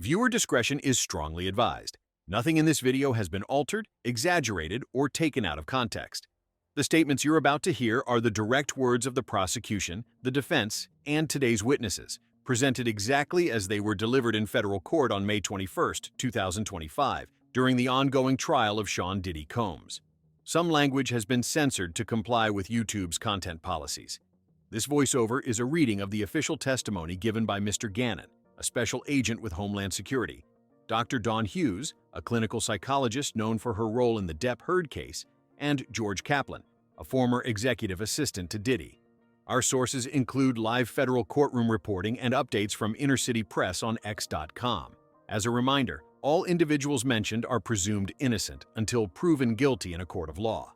Viewer discretion is strongly advised. Nothing in this video has been altered, exaggerated, or taken out of context. The statements you're about to hear are the direct words of the prosecution, the defense, and today's witnesses, presented exactly as they were delivered in federal court on May 21, 2025, during the ongoing trial of Sean Diddy Combs. Some language has been censored to comply with YouTube's content policies. This voiceover is a reading of the official testimony given by Mr. Gannon, a special agent with Homeland Security, Dr. Dawn Hughes, a clinical psychologist known for her role in the Depp-Heard case, and George Kaplan, a former executive assistant to Diddy. Our sources include live federal courtroom reporting and updates from inner-city press on X.com. As a reminder, all individuals mentioned are presumed innocent until proven guilty in a court of law.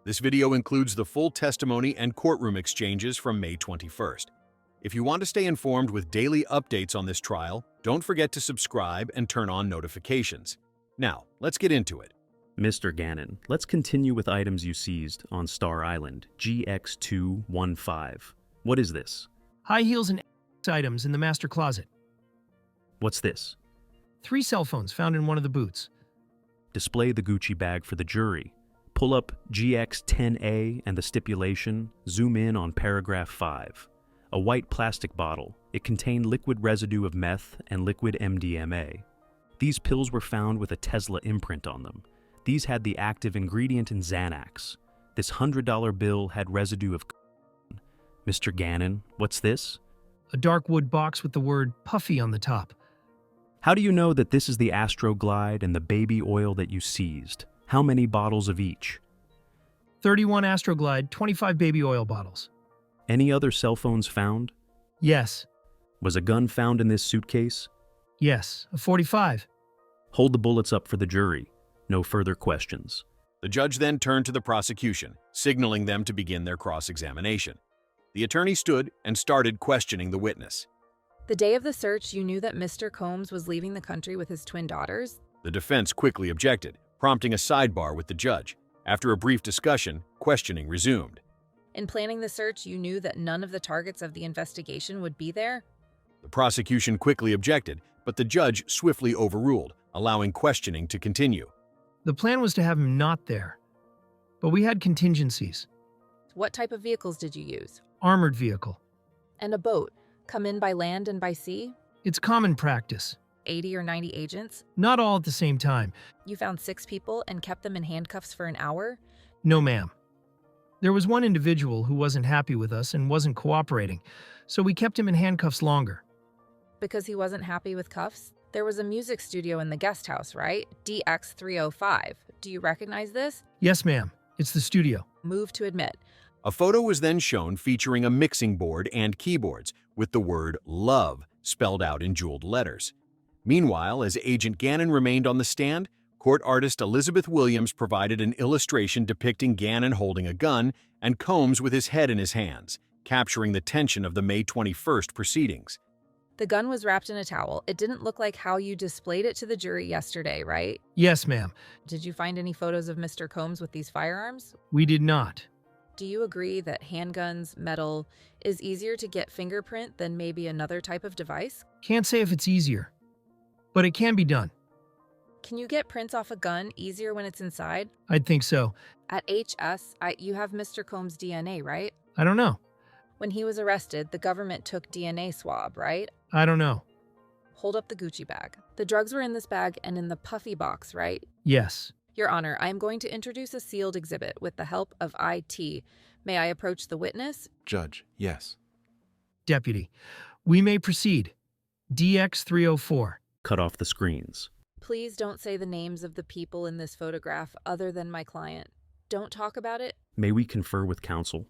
This video includes the full testimony and courtroom exchanges from May 21st. If you want to stay informed with daily updates on this trial, don't forget to subscribe and turn on notifications. Now, let's get into it. Mr. Gannon, let's continue with items you seized on Star Island, GX215. What is this? High heels and items in the master closet. What's this? 3 cell phones found in one of the boots. Display the Gucci bag for the jury. Pull up GX10A and the stipulation, zoom in on paragraph 5. A white plastic bottle. It contained liquid residue of meth and liquid MDMA. These pills were found with a Tesla imprint on them. These had the active ingredient in Xanax. This $100 bill had residue of Mr. Gannon, what's this? A dark wood box with the word Puffy on the top. How do you know that this is the Astroglide and the baby oil that you seized? How many bottles of each? 31 Astroglide, 25 baby oil bottles. Any other cell phones found? Yes. Was a gun found in this suitcase? Yes, a .45. Hold the bullets up for the jury. No further questions. The judge then turned to the prosecution, signaling them to begin their cross-examination. The attorney stood and started questioning the witness. The day of the search, you knew that Mr. Combs was leaving the country with his twin daughters? The defense quickly objected, prompting a sidebar with the judge. After a brief discussion, questioning resumed. In planning the search, you knew that none of the targets of the investigation would be there? The prosecution quickly objected, but the judge swiftly overruled, allowing questioning to continue. The plan was to have him not there, but we had contingencies. What type of vehicles did you use? Armored vehicle. And a boat? Come in by land and by sea? It's common practice. 80 or 90 agents? Not all at the same time. You found 6 people and kept them in handcuffs for an hour? No, ma'am. There was one individual who wasn't happy with us and wasn't cooperating, so we kept him in handcuffs longer. Because he wasn't happy with cuffs? There was a music studio in the guest house, right? DX305. Do you recognize this? Yes, ma'am. It's the studio. Move to admit. A photo was then shown featuring a mixing board and keyboards with the word "love" spelled out in jeweled letters. Meanwhile, as Agent Gannon remained on the stand, court artist Elizabeth Williams provided an illustration depicting Gannon holding a gun and Combs with his head in his hands, capturing the tension of the May 21st proceedings. The gun was wrapped in a towel. It didn't look like how you displayed it to the jury yesterday, right? Yes, ma'am. Did you find any photos of Mr. Combs with these firearms? We did not. Do you agree that handguns, metal, is easier to get fingerprint than maybe another type of device? Can't say if it's easier, but it can be done. Can you get prints off a gun easier when it's inside? I'd think so. At HS, you have Mr. Combs' DNA, right? I don't know. When he was arrested, the government took DNA swab, right? I don't know. Hold up the Gucci bag. The drugs were in this bag and in the puffy box, right? Yes. Your Honor, I am going to introduce a sealed exhibit with the help of IT. May I approach the witness? Judge, yes. Deputy, we may proceed. DX304. Cut off the screens. Please don't say the names of the people in this photograph other than my client. Don't talk about it. May we confer with counsel?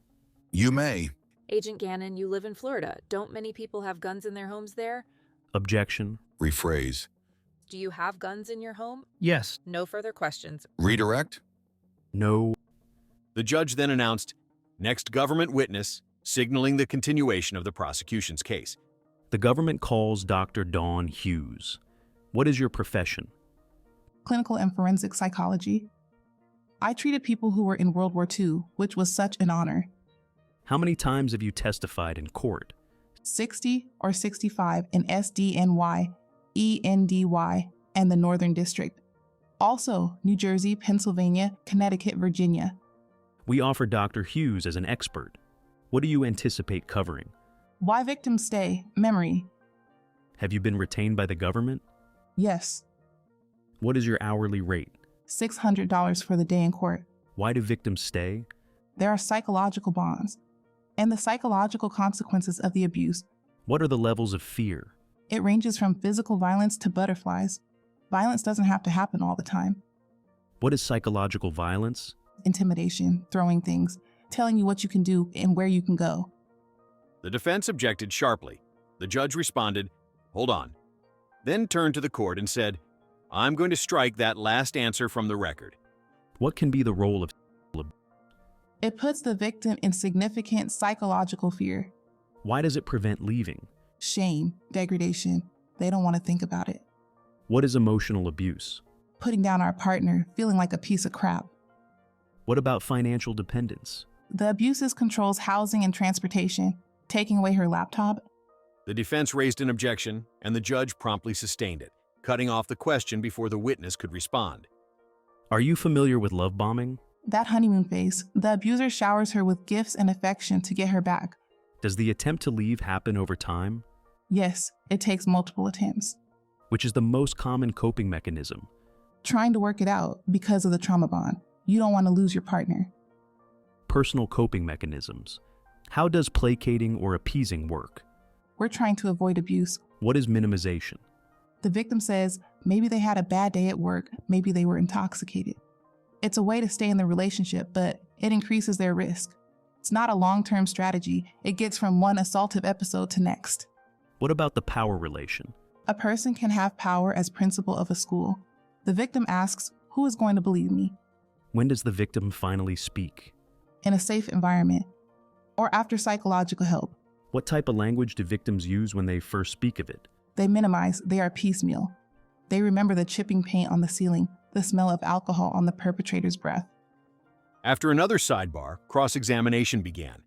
You may. Agent Gannon, you live in Florida. Don't many people have guns in their homes there? Objection. Rephrase. Do you have guns in your home? Yes. No further questions. Redirect. No. The judge then announced, "Next government witness," signaling the continuation of the prosecution's case. The government calls Dr. Dawn Hughes. What is your profession? Clinical and forensic psychology. I treated people who were in World War II, which was such an honor. How many times have you testified in court? 60 or 65 in SDNY. ENDY, and the Northern District. Also, New Jersey, Pennsylvania, Connecticut, Virginia. We offer Dr. Hughes as an expert. What do you anticipate covering? Why victims stay? Memory. Have you been retained by the government? Yes. What is your hourly rate? $600 for the day in court. Why do victims stay? There are psychological bonds and the psychological consequences of the abuse. What are the levels of fear? It ranges from physical violence to butterflies. Violence doesn't have to happen all the time. What is psychological violence? Intimidation, throwing things, telling you what you can do and where you can go. The defense objected sharply. The judge responded, "Hold on," then turned to the court and said, "I'm going to strike that last answer from the record." What can be the role of It puts the victim in significant psychological fear. Why does it prevent leaving? Shame, degradation. They don't want to think about it. What is emotional abuse? Putting down our partner, feeling like a piece of crap. What about financial dependence? The abuses controls housing and transportation, taking away her laptop. The defense raised an objection, and the judge promptly sustained it, cutting off the question before the witness could respond. Are you familiar with love bombing? That honeymoon phase, the abuser showers her with gifts and affection to get her back. Does the attempt to leave happen over time? Yes, it takes multiple attempts. Which is the most common coping mechanism? Trying to work it out because of the trauma bond. You don't want to lose your partner. Personal coping mechanisms. How does placating or appeasing work? We're trying to avoid abuse. What is minimization? The victim says maybe they had a bad day at work, maybe they were intoxicated. It's a way to stay in the relationship, but it increases their risk. It's not a long-term strategy. It gets from one assaultive episode to next. What about the power relation? A person can have power as principal of a school. The victim asks, who is going to believe me? When does the victim finally speak? In a safe environment, or after psychological help. What type of language do victims use when they first speak of it? They minimize, they are piecemeal. They remember the chipping paint on the ceiling, the smell of alcohol on the perpetrator's breath. After another sidebar, cross-examination began.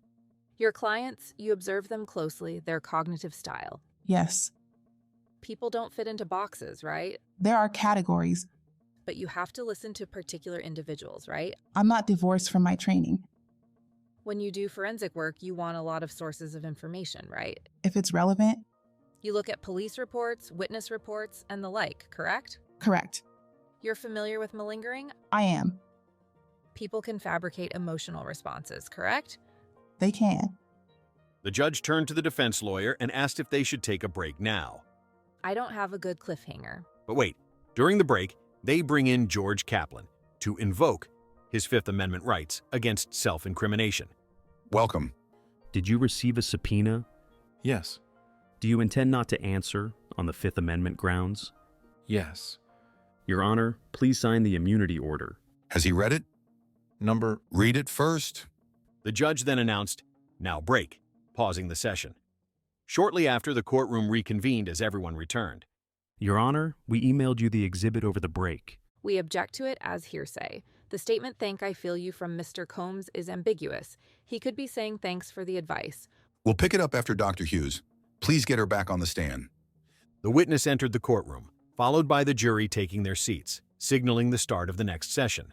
Your clients, you observe them closely, their cognitive style. Yes, People don't fit into boxes, right? there are categories. But you have to listen to particular individuals, right? I'm not divorced from my training. When you do forensic work, you want a lot of sources of information, right? If it's relevant, You look at police reports, witness reports, and the like, correct? correct. You're familiar with malingering? I am. People can fabricate emotional responses, correct? They can. The judge turned to the defense lawyer and asked if they should take a break now. I don't have a good cliffhanger. But wait, during the break, they bring in George Kaplan to invoke his Fifth Amendment rights against self-incrimination. Welcome. Did you receive a subpoena? Yes. Do you intend not to answer on the Fifth Amendment grounds? Yes. Your Honor, please sign the immunity order. Has he read it? Number. Read it first. The judge then announced, "Now break," pausing the session. Shortly after, the courtroom reconvened as everyone returned. Your Honor, we emailed you the exhibit over the break. We object to it as hearsay. The statement "thank I feel you" from Mr. Combs is ambiguous. He could be saying thanks for the advice. We'll pick it up after Dr. Hughes. Please get her back on the stand. The witness entered the courtroom, followed by the jury taking their seats, signaling the start of the next session.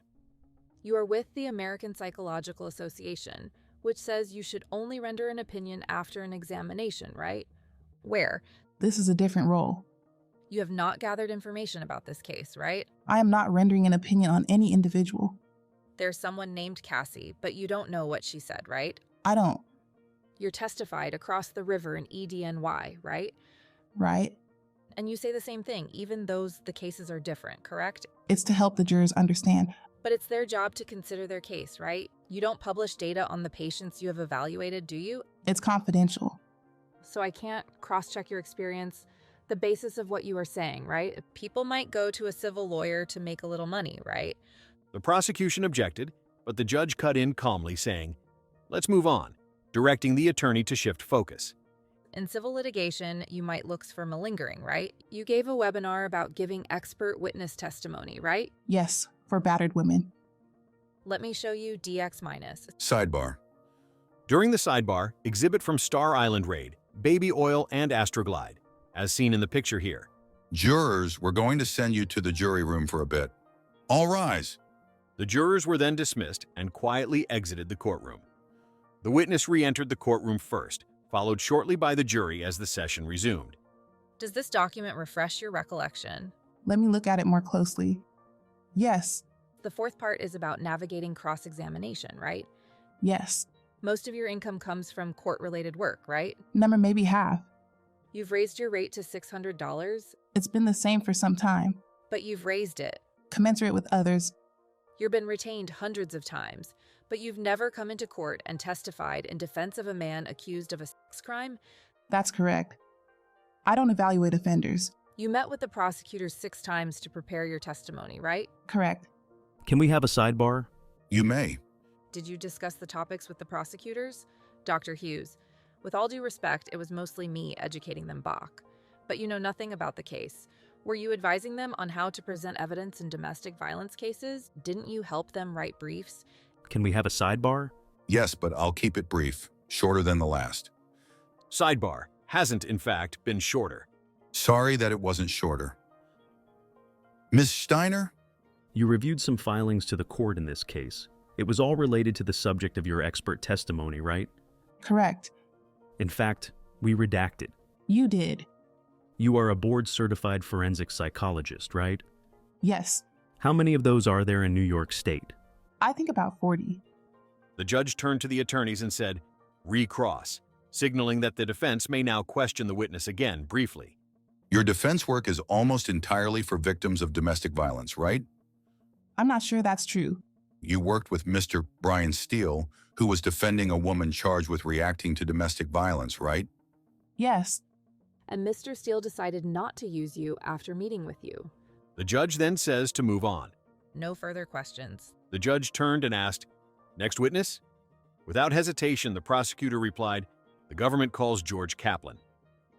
You are with the American Psychological Association, which says you should only render an opinion after an examination, right? Where? This is a different role. You have not gathered information about this case, right? I am not rendering an opinion on any individual. There's someone named Cassie, but you don't know what she said, right? I don't, You're testified across the river in EDNY, right? right? And you say the same thing, even though the cases are different, correct? It's to help the jurors understand. But it's their job to consider their case, right? You don't publish data on the patients you have evaluated, do you? It's confidential. So I can't cross-check your experience, the basis of what you are saying, right? People might go to a civil lawyer to make a little money, right? The prosecution objected, but the judge cut in calmly, saying, "Let's move on," directing the attorney to shift focus. In civil litigation, you might look for malingering, right? You gave a webinar about giving expert witness testimony, right? Yes, for battered women. Let me show you DX minus. Sidebar. During the sidebar, exhibit from Star Island raid, baby oil and Astroglide, as seen in the picture here. Jurors, we're going to send you to the jury room for a bit. All rise. The jurors were then dismissed and quietly exited the courtroom. The witness re-entered the courtroom first, followed shortly by the jury as the session resumed. Does this document refresh your recollection? Let me look at it more closely. Yes, The fourth part is about navigating cross-examination, right? yes. Most of your income comes from court-related work, right? Number maybe half. You've raised your rate to $600, It's been the same for some time, but you've raised it. commensurate with others. You've been retained hundreds of times, but you've never come into court and testified in defense of a man accused of a sex crime. That's correct. I don't evaluate offenders. You met with the prosecutor 6 times to prepare your testimony, right? Correct. Can we have a sidebar? You may. Did you discuss the topics with the prosecutors? Dr. Hughes, with all due respect, it was mostly me educating them back. But you know nothing about the case. Were you advising them on how to present evidence in domestic violence cases? Didn't you help them write briefs? Can we have a sidebar? Yes, but I'll keep it brief, shorter than the last. Sidebar hasn't, in fact, been shorter. Sorry that it wasn't shorter. Ms. Steiner? You reviewed some filings to the court in this case. It was all related to the subject of your expert testimony, right? Correct. In fact, we redacted. You did. You are a board-certified forensic psychologist, right? Yes. How many of those are there in New York State? I think about 40. The judge turned to the attorneys and said, "Recross," signaling that the defense may now question the witness again briefly. Your defense work is almost entirely for victims of domestic violence, right? I'm not sure that's true. You worked with Mr. Brian Steele, who was defending a woman charged with reacting to domestic violence, right? Yes. And Mr. Steele decided not to use you after meeting with you. The judge then says to move on. No further questions. The judge turned and asked, "Next witness?" Without hesitation, the prosecutor replied, "The government calls George Kaplan."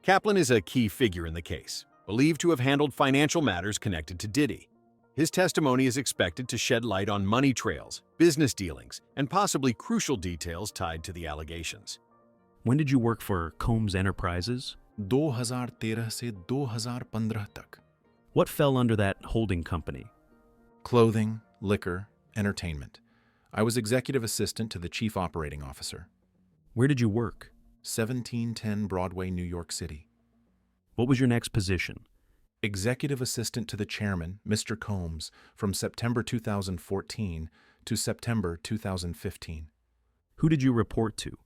Kaplan is a key figure in the case, believed to have handled financial matters connected to Diddy. His testimony is expected to shed light on money trails, business dealings, and possibly crucial details tied to the allegations. When did you work for Combs Enterprises? 2013 से 2015 तक. What fell under that holding company? Clothing, liquor, entertainment. I was executive assistant to the chief operating officer. Where did you work? 1710 Broadway, New York City. What was your next position? Executive assistant to the chairman, Mr. Combs, from September 2014 to September 2015. Who did you report to?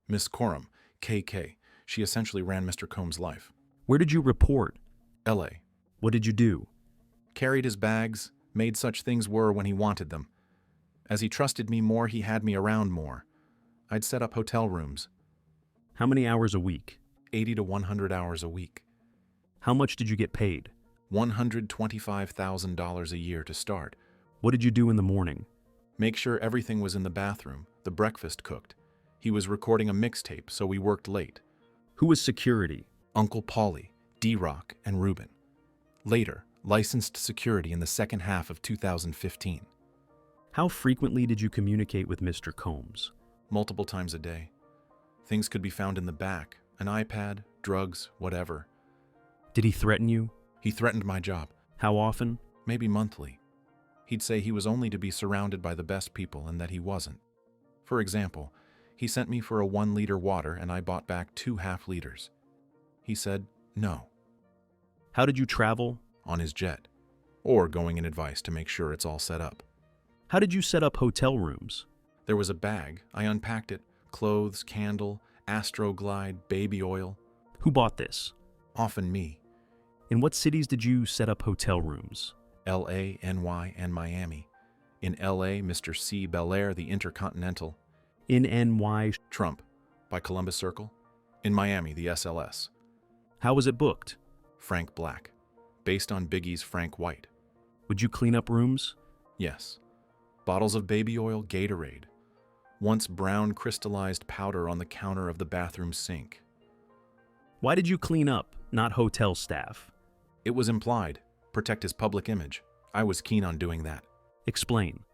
Miss Coram, KK. She essentially ran Mr. Combs' life. Where did you report? LA. What did you do? Carried his bags, made such things were when he wanted them. As he trusted me more, he had me around more. I'd set up hotel rooms. How many hours a week? 80 to 100 hours a week. How much did you get paid? $125,000 a year to start. What did you do in the morning? Make sure everything was in the bathroom, the breakfast cooked. He was recording a mixtape, so we worked late. Who was security? Uncle Paulie, D-Rock, and Ruben. Later, licensed security in the second half of 2015. How frequently did you communicate with Mr. Combs? Multiple times a day. Things could be found in the back, an iPad, drugs, whatever. Did he threaten you? He threatened my job. How often? Maybe monthly. He'd say he was only to be surrounded by the best people and that he wasn't. For example, he sent me for a 1-liter water and I bought back 2 half-liters. He said, no. How did you travel? On his jet. Or going in advice to make sure it's all set up. How did you set up hotel rooms? There was a bag. I unpacked it. Clothes, candle, Astroglide, baby oil. Who bought this? Often me. In what cities did you set up hotel rooms? LA, NY, and Miami. In LA, Mr. C. Belair, the Intercontinental. In NY? Trump, by Columbus Circle. In Miami, the SLS. How was it booked? Frank Black, based on Biggie's Frank White. Would you clean up rooms? Yes. Bottles of baby oil, Gatorade. Once brown crystallized powder on the counter of the bathroom sink. Why did you clean up, not hotel staff? It was implied. Protect his public image. I was keen on doing that. Explain.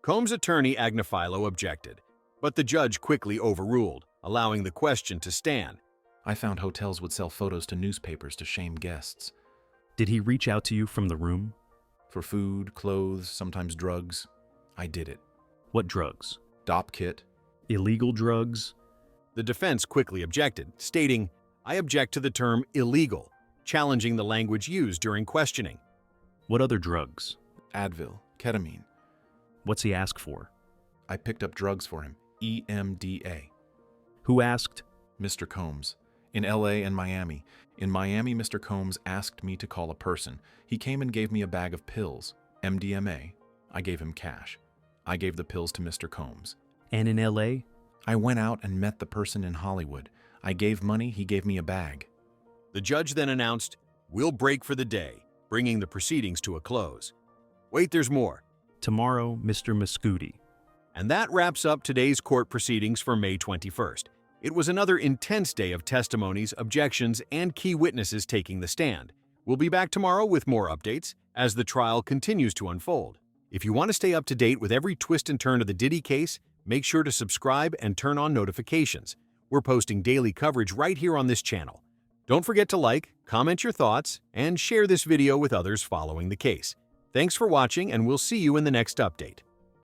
Combs' attorney Agnifilo objected, but the judge quickly overruled, allowing the question to stand. I found hotels would sell photos to newspapers to shame guests. Did he reach out to you from the room? For food, clothes, sometimes drugs. I did it. What drugs? Dop kit. Illegal drugs? The defense quickly objected, stating, "I object to the term illegal," challenging the language used during questioning. What other drugs? Advil. Ketamine. What's he ask for? I picked up drugs for him. EMDA. Who asked? Mr. Combs. In LA and Miami. In Miami, Mr. Combs asked me to call a person. He came and gave me a bag of pills. MDMA. I gave him cash. I gave the pills to Mr. Combs. And in LA? I went out and met the person in Hollywood. I gave money, he gave me a bag. The judge then announced, "We'll break for the day," bringing the proceedings to a close. Wait, there's more. Tomorrow, Mr. Mascuti. And that wraps up today's court proceedings for May 21st. It was another intense day of testimonies, objections, and key witnesses taking the stand. We'll be back tomorrow with more updates as the trial continues to unfold. If you want to stay up to date with every twist and turn of the Diddy case, make sure to subscribe and turn on notifications. We're posting daily coverage right here on this channel. Don't forget to like, comment your thoughts, and share this video with others following the case. Thanks for watching, and we'll see you in the next update.